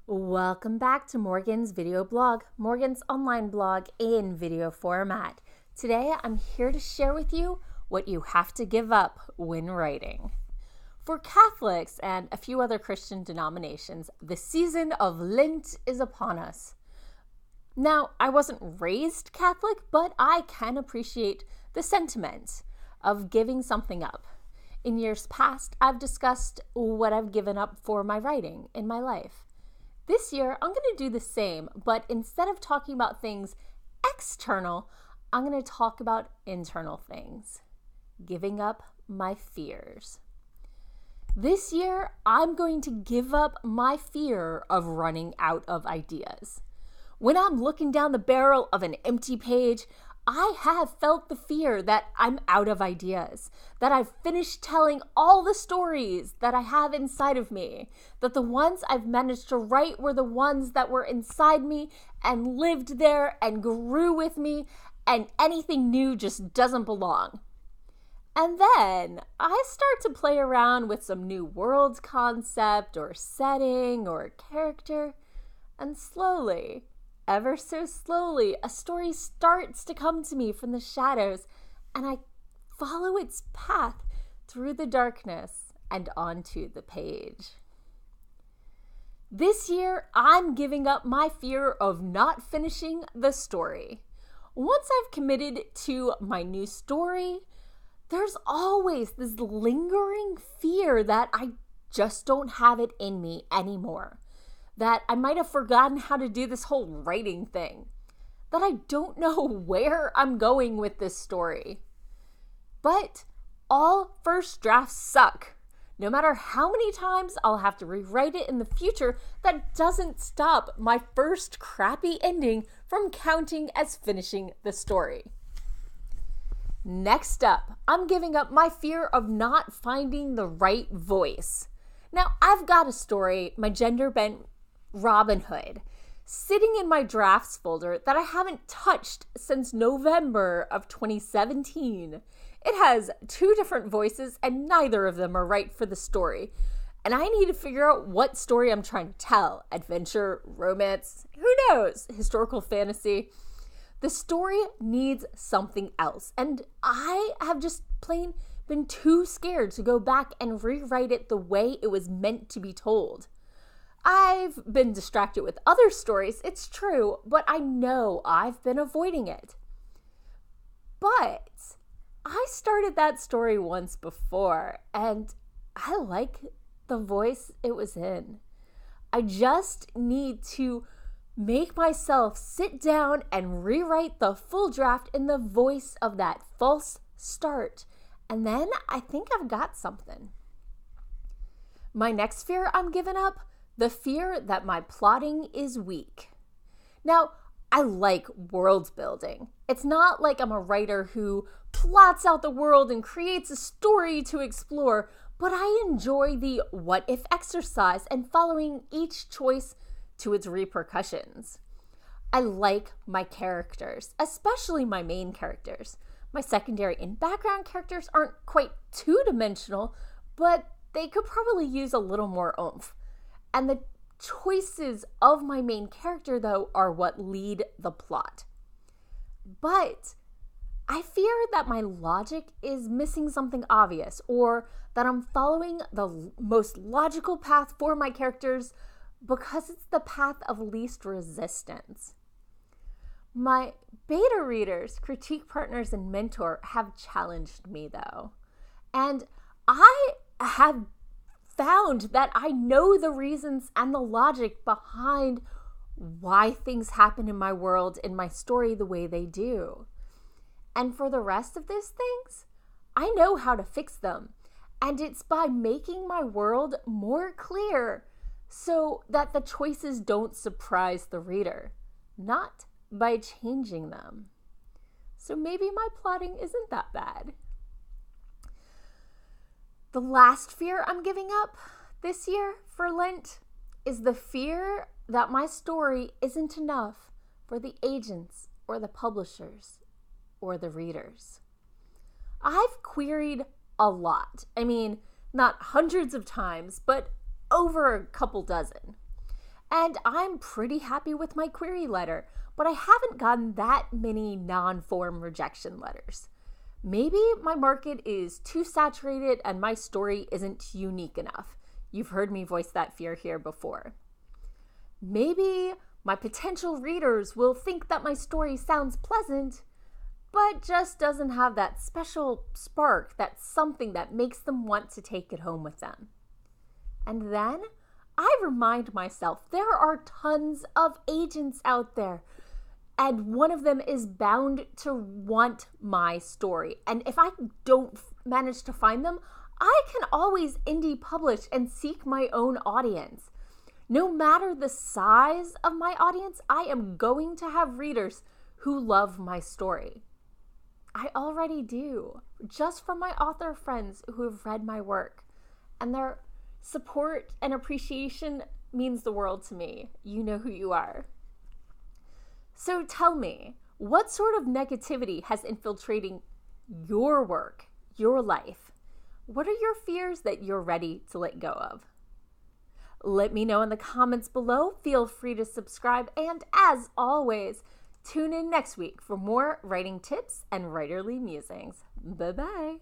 Welcome back to Morgan's video blog, Morgan's online blog in video format. Today, I'm here to share with you what you have to give up when writing. For Catholics and a few other Christian denominations, the season of Lent is upon us. Now, I wasn't raised Catholic, but I can appreciate the sentiment of giving something up. In years past, I've discussed what I've given up for my writing in my life. This year, I'm going to do the same, but instead of talking about things external, I'm going to talk about internal things. Giving up my fears. This year, I'm going to give up my fear of running out of ideas. When I'm looking down the barrel of an empty page, I have felt the fear that I'm out of ideas, that I've finished telling all the stories that I have inside of me, that the ones I've managed to write were the ones that were inside me and lived there and grew with me, and anything new just doesn't belong. And then I start to play around with some new world concept or setting or character, and slowly, ever so slowly, a story starts to come to me from the shadows, and I follow its path through the darkness and onto the page. This year, I'm giving up my fear of not finishing the story. Once I've committed to my new story, there's always this lingering fear that I just don't have it in me anymore. That I might have forgotten how to do this whole writing thing, that I don't know where I'm going with this story. But all first drafts suck. No matter how many times I'll have to rewrite it in the future, that doesn't stop my first crappy ending from counting as finishing the story. Next up, I'm giving up my fear of not finding the right voice. Now, I've got a story, my gender-bent Robin Hood, sitting in my drafts folder that I haven't touched since November of 2017. It has 2 different voices and neither of them are right for the story. And I need to figure out what story I'm trying to tell. Adventure, romance, who knows? Historical fantasy. The story needs something else. And I have just plain been too scared to go back and rewrite it the way it was meant to be told. I've been distracted with other stories, it's true, but I know I've been avoiding it. But I started that story once before, and I like the voice it was in. I just need to make myself sit down and rewrite the full draft in the voice of that false start, and then I think I've got something. My next fear I'm giving up: the fear that my plotting is weak. Now, I like world building. It's not like I'm a writer who plots out the world and creates a story to explore, but I enjoy the what if exercise and following each choice to its repercussions. I like my characters, especially my main characters. My secondary and background characters aren't quite two-dimensional, but they could probably use a little more oomph. And the choices of my main character, though, are what lead the plot. But I fear that my logic is missing something obvious, or that I'm following the most logical path for my characters because it's the path of least resistance. My beta readers, critique partners, and mentor have challenged me, though. And I have found that I know the reasons and the logic behind why things happen in my world, in my story, the way they do. And for the rest of these things, I know how to fix them. And it's by making my world more clear so that the choices don't surprise the reader, not by changing them. So maybe my plotting isn't that bad. The last fear I'm giving up this year for Lent is the fear that my story isn't enough for the agents or the publishers or the readers. I've queried a lot. I mean, not hundreds of times, but over a couple dozen. And I'm pretty happy with my query letter, but I haven't gotten that many non-form rejection letters. Maybe my market is too saturated and my story isn't unique enough. You've heard me voice that fear here before. Maybe my potential readers will think that my story sounds pleasant, but just doesn't have that special spark, that something that makes them want to take it home with them. And then I remind myself there are tons of agents out there, and one of them is bound to want my story. And if I don't manage to find them, I can always indie publish and seek my own audience. No matter the size of my audience, I am going to have readers who love my story. I already do, just from my author friends who have read my work. And their support and appreciation means the world to me. You know who you are. So tell me, what sort of negativity has infiltrating your work, your life? What are your fears that you're ready to let go of? Let me know in the comments below. Feel free to subscribe. And as always, tune in next week for more writing tips and writerly musings. Bye-bye.